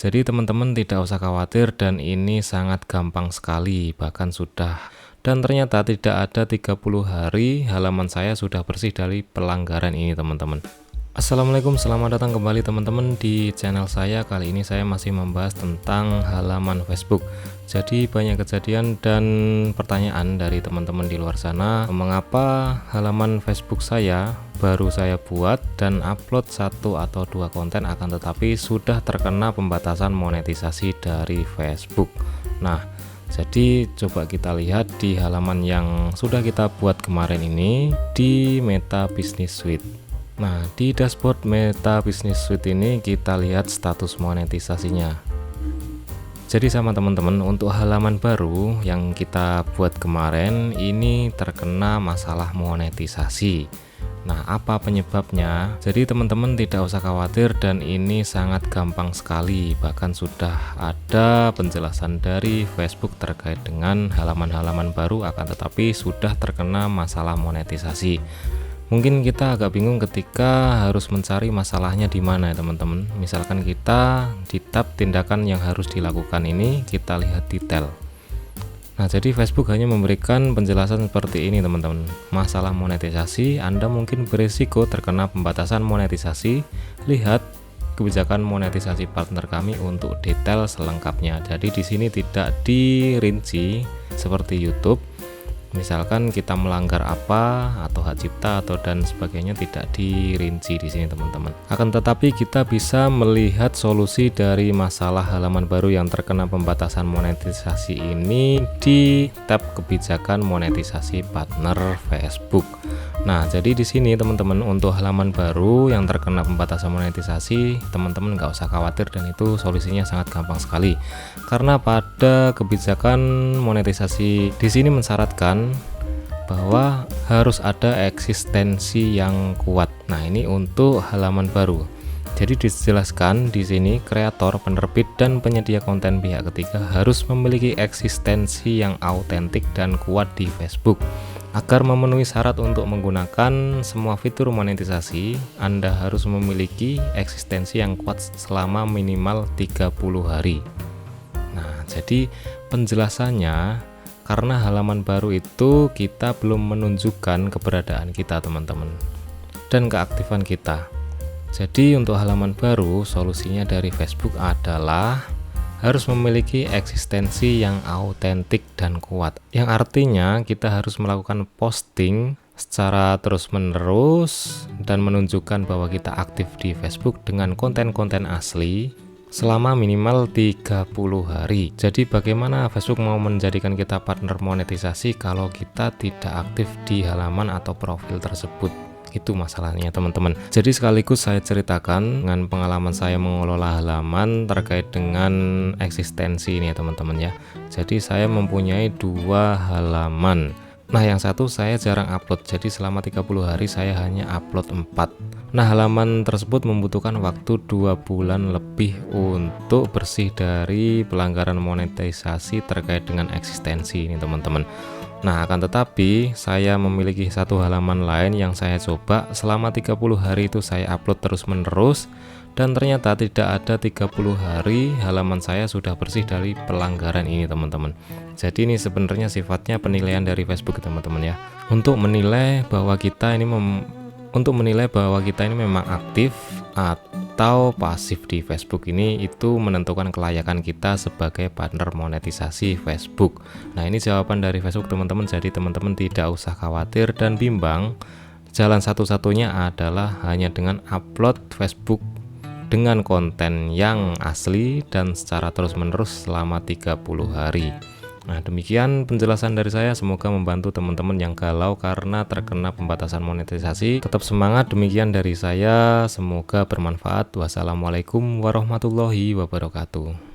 Jadi teman-teman tidak usah khawatir dan ini sangat gampang sekali, bahkan sudah dan ternyata tidak ada 30 hari halaman saya sudah bersih dari pelanggaran ini teman-teman. Assalamualaikum, selamat datang kembali teman-teman di channel saya. Kali ini saya masih membahas tentang halaman Facebook. Jadi banyak kejadian dan pertanyaan dari teman-teman di luar sana, mengapa halaman Facebook saya baru saya buat dan upload 1 atau 2 konten akan tetapi sudah terkena pembatasan monetisasi dari Facebook. Nah, jadi coba kita lihat di halaman yang sudah kita buat kemarin ini di Meta Business Suite. Nah, di dashboard Meta Business Suite ini kita lihat status monetisasinya. Jadi sama teman-teman, untuk halaman baru yang kita buat kemarin ini terkena masalah monetisasi. Nah, apa penyebabnya? Jadi teman-teman tidak usah khawatir dan ini sangat gampang sekali. Bahkan sudah ada penjelasan dari Facebook terkait dengan halaman-halaman baru akan tetapi sudah terkena masalah monetisasi. Mungkin kita agak bingung ketika harus mencari masalahnya di mana ya teman-teman. Misalkan kita di tab tindakan yang harus dilakukan ini, kita lihat detail. Nah, jadi Facebook hanya memberikan penjelasan seperti ini teman-teman. Masalah monetisasi, Anda mungkin berisiko terkena pembatasan monetisasi. Lihat kebijakan monetisasi partner kami untuk detail selengkapnya. Jadi di sini tidak dirinci seperti YouTube. Misalkan kita melanggar apa atau hak cipta atau dan sebagainya tidak dirinci di sini teman-teman. Akan tetapi kita bisa melihat solusi dari masalah halaman baru yang terkena pembatasan monetisasi ini di tab kebijakan monetisasi partner Facebook. Nah, jadi di sini teman-teman untuk halaman baru yang terkena pembatasan monetisasi, teman-teman nggak usah khawatir dan itu solusinya sangat gampang sekali. Karena pada kebijakan monetisasi di sini mensyaratkan bahwa harus ada eksistensi yang kuat. Nah, ini untuk halaman baru. Jadi dijelaskan di sini kreator, penerbit dan penyedia konten pihak ketiga harus memiliki eksistensi yang autentik dan kuat di Facebook. Agar memenuhi syarat untuk menggunakan semua fitur monetisasi, Anda harus memiliki eksistensi yang kuat selama minimal 30 hari. Nah, jadi penjelasannya karena halaman baru itu kita belum menunjukkan keberadaan kita teman-teman dan keaktifan kita. Jadi untuk halaman baru solusinya dari Facebook adalah harus memiliki eksistensi yang autentik dan kuat, yang artinya kita harus melakukan posting secara terus-menerus dan menunjukkan bahwa kita aktif di Facebook dengan konten-konten asli selama minimal 30 hari. Jadi bagaimana Facebook mau menjadikan kita partner monetisasi kalau kita tidak aktif di halaman atau profil tersebut? Itu masalahnya teman-teman. Jadi sekaligus saya ceritakan dengan pengalaman saya mengelola halaman terkait dengan eksistensi ini ya teman-teman ya. Jadi saya mempunyai 2 halaman. Nah, yang satu saya jarang upload. Jadi selama 30 hari saya hanya upload 4. Nah, halaman tersebut membutuhkan waktu 2 bulan lebih untuk bersih dari pelanggaran monetisasi terkait dengan eksistensi ini teman-teman. Nah, akan tetapi saya memiliki satu halaman lain yang saya coba selama 30 hari itu saya upload terus-menerus dan ternyata tidak ada 30 hari halaman saya sudah bersih dari pelanggaran ini teman-teman. Jadi ini sebenarnya sifatnya penilaian dari Facebook teman-teman ya. Untuk menilai bahwa kita ini memang aktif atau pasif di Facebook ini, itu menentukan kelayakan kita sebagai partner monetisasi Facebook. Nah, ini jawaban dari Facebook teman-teman. Jadi teman-teman tidak usah khawatir dan bimbang. Jalan satu-satunya adalah hanya dengan upload Facebook dengan konten yang asli dan secara terus-menerus selama 30 hari. Nah, demikian penjelasan dari saya, semoga membantu teman-teman yang galau karena terkena pembatasan monetisasi. Tetap semangat, demikian dari saya, semoga bermanfaat. Wassalamualaikum warahmatullahi wabarakatuh.